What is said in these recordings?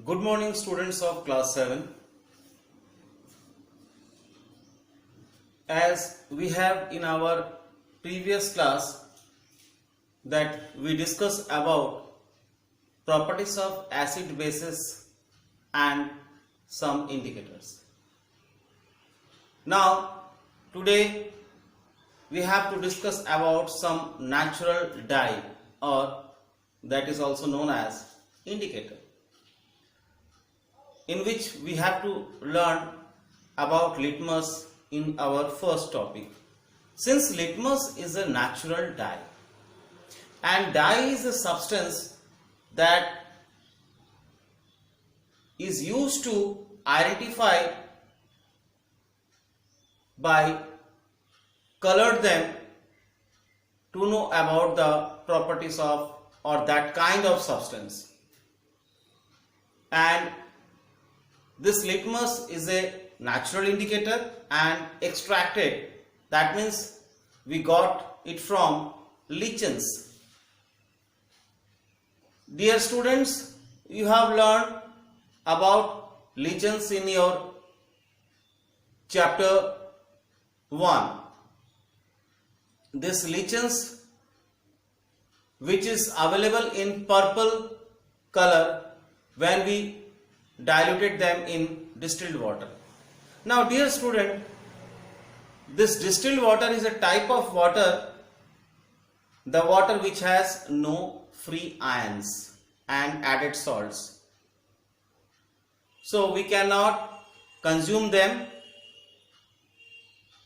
Good morning, students of class 7. As we have in our previous class that we discussed about properties of acid bases and some indicators. Now today we have to discuss about some natural dye, or that is also known as indicator, in which we have to learn about litmus in our first topic. Since litmus is a natural dye and dye is a substance that is used to identify by color them to know about the properties of or that kind of substance, and this litmus is a natural indicator and extracted, that means we got it from lichens. Dear students, you have learned about lichens in your chapter 1. This lichens, which is available in purple color when we diluted them in distilled water. Now dear student, this distilled water is a type of water, the water which has no free ions and added salts. So we cannot consume them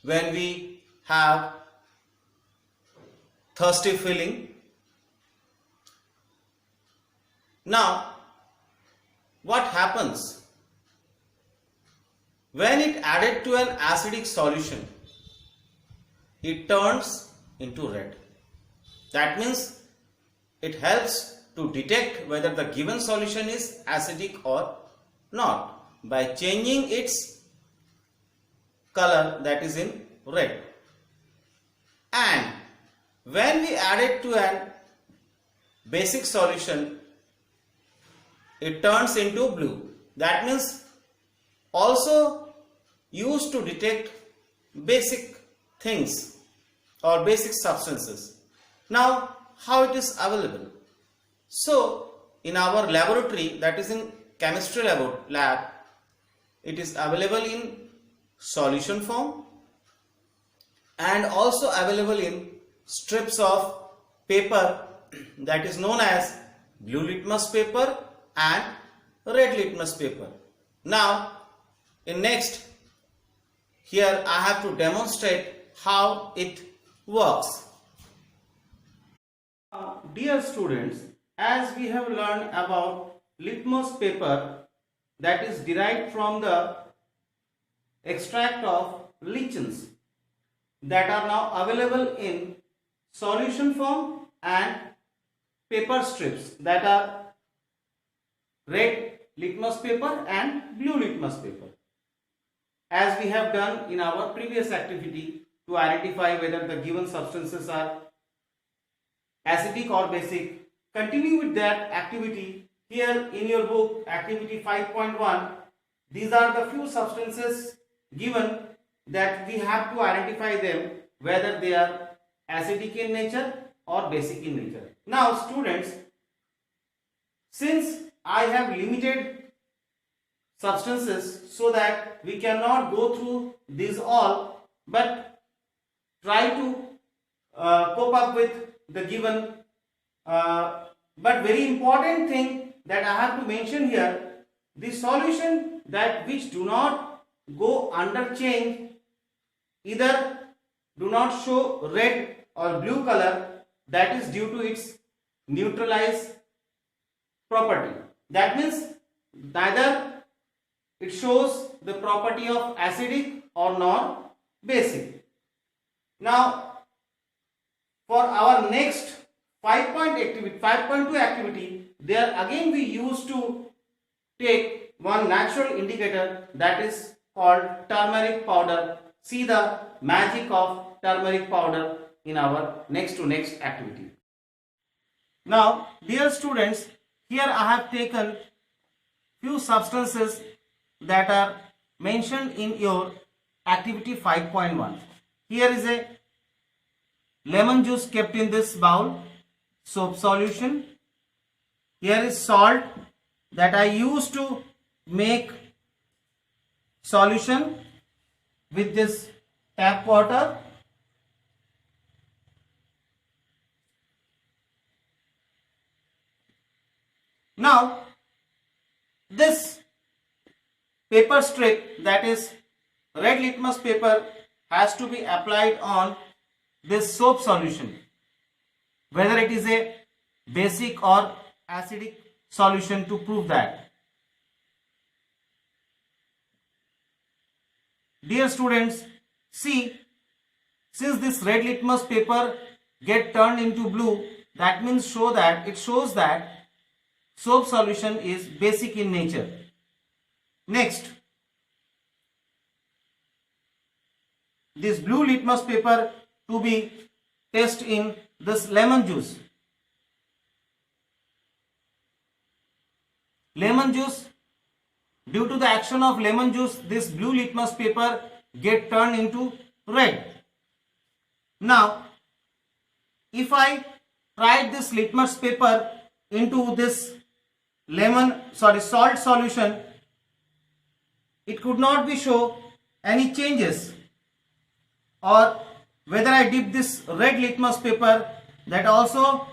when we have thirsty feeling. Now what happens when it added to an acidic solution? It turns into red. That means it helps to detect whether the given solution is acidic or not by changing its color, that is in red. And when we add it to an basic solution, it turns into blue. That means also used to detect basic things or basic substances. Now how it is available? So in our laboratory, that is in chemistry lab, it is available in solution form and also available in strips of paper, that is known as blue litmus paper and red litmus paper. Now in next, here I have to demonstrate how it works. Dear students, as we have learned about litmus paper, that is derived from the extract of lichens that are now available in solution form and paper strips, that are red litmus paper and blue litmus paper, as we have done in our previous activity to identify whether the given substances are acidic or basic. Continue with that activity. Here in your book, activity 5.1, these are the few substances given that we have to identify them whether they are acidic in nature or basic in nature. Now students, since I have limited substances so that we cannot go through these all, but try to cope up with the given, but very important thing that I have to mention here, the solution that which do not go under change, either do not show red or blue color, that is due to its neutralize property. That means neither it shows the property of acidic or nor basic. Now for our next 5.2 activity, there again we used to take one natural indicator, that is called turmeric powder. See the magic of turmeric powder in our next activity. Now dear students, here I have taken few substances that are mentioned in your activity 5.1. Here is a lemon juice kept in this bowl, soap solution. Here is salt that I used to make solution with this tap water. Now this paper strip, that is red litmus paper, has to be applied on this soap solution, whether it is a basic or acidic solution, to prove that. Dear students, see, since this red litmus paper get turned into blue, that means it shows that soap solution is basic in nature. Next, this blue litmus paper to be tested in this lemon juice. Lemon juice, due to the action of lemon juice, this blue litmus paper get turned into red. Now, if I tried this litmus paper into this salt solution, it could not be show any changes. Or whether I dip this red litmus paper, that also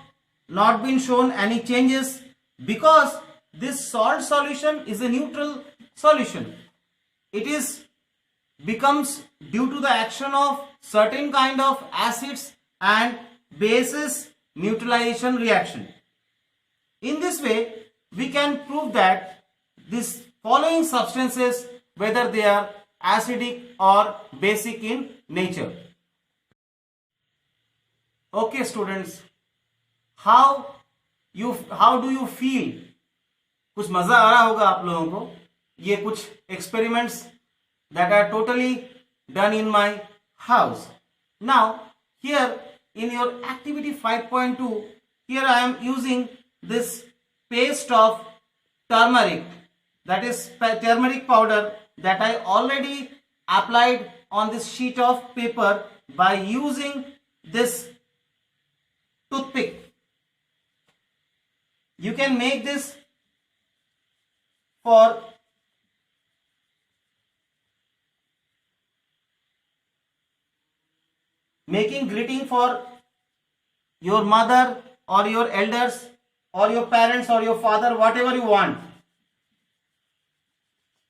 not been shown any changes, because this salt solution is a neutral solution. It becomes due to the action of certain kind of acids and bases neutralization reaction. In this way, we can prove that these following substances, whether they are acidic or basic in nature. Okay students, how do you feel? कुछ मजा आ रहा होगा आप लोगों को. ये कुछ experiments that are totally done in my house. Now here in your activity 5.2, here I am using this paste of turmeric, that is turmeric powder, that I already applied on this sheet of paper by using this toothpick. You can make this for making greeting for your mother or your elders or your parents or your father, whatever you want,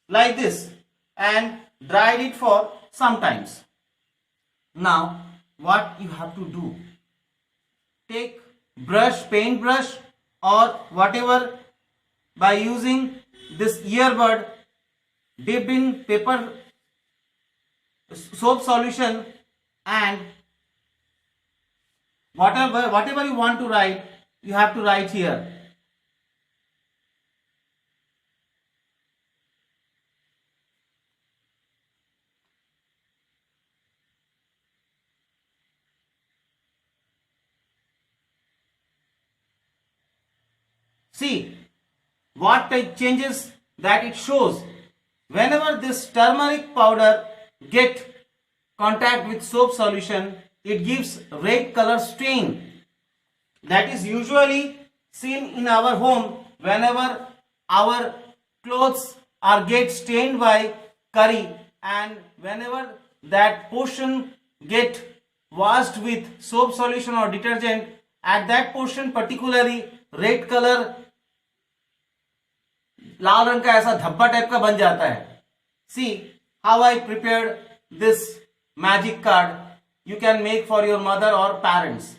like this, and dried it for some times. Now what you have to do, take paint brush or whatever, by using this earbud dipped in paper soap solution, and whatever you want to write, you have to write here. See what type changes that it shows. Whenever this turmeric powder get contact with soap solution, it gives red color stain. That is usually seen in our home whenever our clothes are get stained by curry, and whenever that portion get washed with soap solution or detergent, at that portion particularly red color, लाल रंग का ऐसा धब्बा type का बन जाता है. See how I prepared this magic card. You can make for your mother or parents.